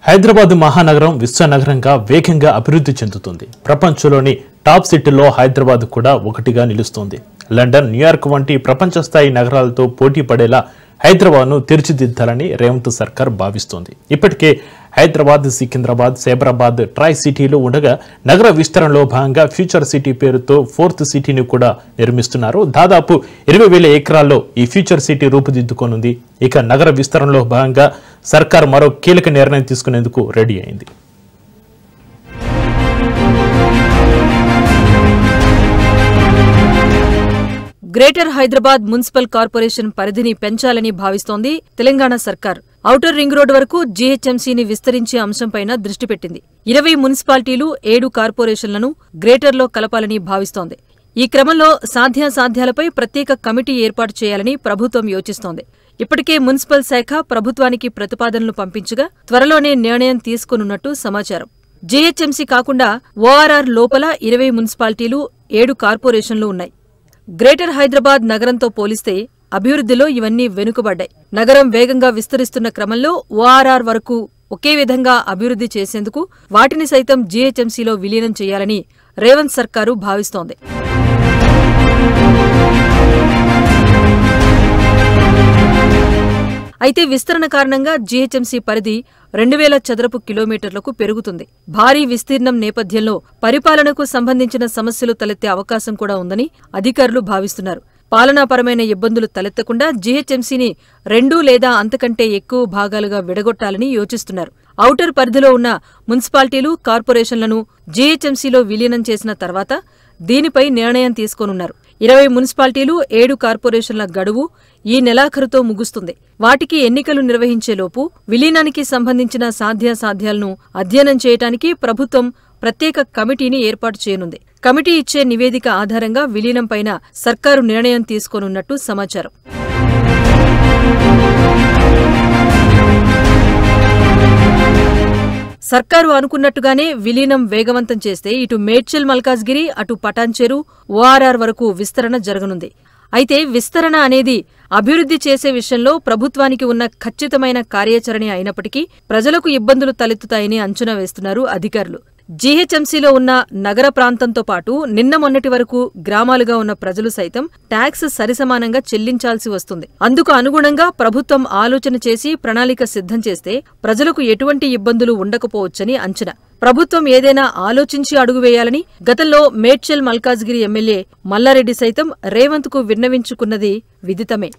హైదరాబాద్ మహానగరం విశ్వనగరంగా వేగంగా అభివృద్ధి చెందుతుంది. ప్రపంచంలోని టాప్ సిటీల్లో హైదరాబాద్ కూడా ఒకటిగా నిలుస్తుంది. లండన్, న్యూయార్క్ వంటి ప్రపంచ స్థాయి నగరాలతో పోటీ పడేలా హైదరాబాద్ను తీర్చిదిద్దాలని రేవంత్ సర్కార్ భావిస్తోంది. ఇప్పటికే హైదరాబాద్, సికింద్రాబాద్, సైబరాబాద్ ట్రై సిటీలు ఉండగా నగర విస్తరణలో భాగంగా ఫ్యూచర్ సిటీ పేరుతో 4th సిటీని కూడా నిర్మిస్తున్నారు. దాదాపు 20,000 ఎకరాల్లో ఈ ఫ్యూచర్ సిటీ రూపుదిద్దుకోనుంది. ఇక నగర విస్తరణలో భాగంగా సర్కార్ మరో కీలక నిర్ణయం తీసుకునేందుకు రెడీ అయింది. గ్రేటర్ హైదరాబాద్ మున్సిపల్ కార్పొరేషన్ పరిధిని పెంచాలని భావిస్తోంది తెలంగాణ సర్కార్. ఔటర్ రింగ్ రోడ్ వరకు జీహెచ్ఎంసీని విస్తరించే అంశంపైన దృష్టి పెట్టింది. 20 మున్సిపాలిటీలు, 7 కార్పొరేషన్లను గ్రేటర్లో కలపాలని భావిస్తోంది. ఈ క్రమంలో సాధ్యాసాధ్యాలపై ప్రత్యేక కమిటీ ఏర్పాటు చేయాలని ప్రభుత్వం యోచిస్తోంది. ఇప్పటికే మున్సిపల్ శాఖ ప్రభుత్వానికి ప్రతిపాదనలు పంపించగా త్వరలోనే నిర్ణయం తీసుకోనున్నట్టు సమాచారం. జీహెచ్ఎంసీ కాకుండా ఓఆర్ఆర్ లోపల 20 మున్సిపాలిటీలు, 7 కార్పొరేషన్లు ఉన్నాయి. గ్రేటర్ హైదరాబాద్ నగరంతో పోలిస్తే అభివృద్ధిలో ఇవన్నీ వెనుకబడ్డాయి. నగరం వేగంగా విస్తరిస్తున్న క్రమంలో ఓఆర్ఆర్ వరకు ఒకే విధంగా అభివృద్ధి చేసేందుకు వాటిని సైతం జీహెచ్ఎంసీలో విలీనం చేయాలని రేవంత్ సర్కారు భావిస్తోంది. అయితే విస్తరణ కారణంగా జీహెచ్ఎంసీ పరిధి 2,000 చదరపు కిలోమీటర్లకు పెరుగుతుంది. భారీ విస్తీర్ణం నేపథ్యంలో పరిపాలనకు సంబంధించిన సమస్యలు తలెత్తే అవకాశం కూడా ఉందని అధికారులు భావిస్తున్నారు. పాలనాపరమైన ఇబ్బందులు తలెత్తకుండా జీహెచ్ఎంసీని 2 లేదా అంతకంటే ఎక్కువ భాగాలుగా విడగొట్టాలని యోచిస్తున్నారు. ఔటర్ పరిధిలో ఉన్న మున్సిపాలిటీలు, కార్పొరేషన్లను జీహెచ్ఎంసీలో విలీనం చేసిన తర్వాత దీనిపై నిర్ణయం తీసుకోనున్నారు. 20 మున్సిపాలిటీలు, 7 కార్పొరేషన్ల గడువు ఈ నెలాఖరుతో ముగుస్తుంది. వాటికి ఎన్నికలు నిర్వహించేలోపు విలీనానికి సంబంధించిన సాధ్యాసాధ్యాలను అధ్యయనం చేయడానికి ప్రభుత్వం ప్రత్యేక కమిటీని ఏర్పాటు చేయనుంది. కమిటీ ఇచ్చే నివేదిక ఆధారంగా విలీనంపైన సర్కారు నిర్ణయం తీసుకోనున్నట్టు సమాచారం. సర్కారు అనుకున్నట్టుగానే విలీనం వేగవంతం చేస్తే ఇటు మేడ్చల్ మల్కాజ్గిరి, అటు పటాన్చెరు, ఓఆర్ఆర్ వరకు విస్తరణ జరగనుంది. అయితే విస్తరణ అనేది అభివృద్ధి చేసే విషయంలో ప్రభుత్వానికి ఉన్న ఖచ్చితమైన కార్యాచరణ అయినప్పటికీ ప్రజలకు ఇబ్బందులు తలెత్తుతాయని అంచనా వేస్తున్నారు అధికారులు. జీహెచ్ఎంసీలో ఉన్న నగర ప్రాంతంతో పాటు నిన్న మొన్నటి వరకు గ్రామాలుగా ఉన్న ప్రజలు సైతం ట్యాక్స్ సరిసమానంగా చెల్లించాల్సి వస్తుంది. అందుకు అనుగుణంగా ప్రభుత్వం ఆలోచన చేసి ప్రణాళిక సిద్ధం చేస్తే ప్రజలకు ఎటువంటి ఇబ్బందులు ఉండకపోవచ్చని అంచనా. ప్రభుత్వం ఏదైనా ఆలోచించి అడుగు వేయాలని గతంలో మేడ్చల్ మల్కాజ్గిరి ఎమ్మెల్యే మల్లారెడ్డి సైతం రేవంత్కు విన్నవించుకున్నది విదితమే.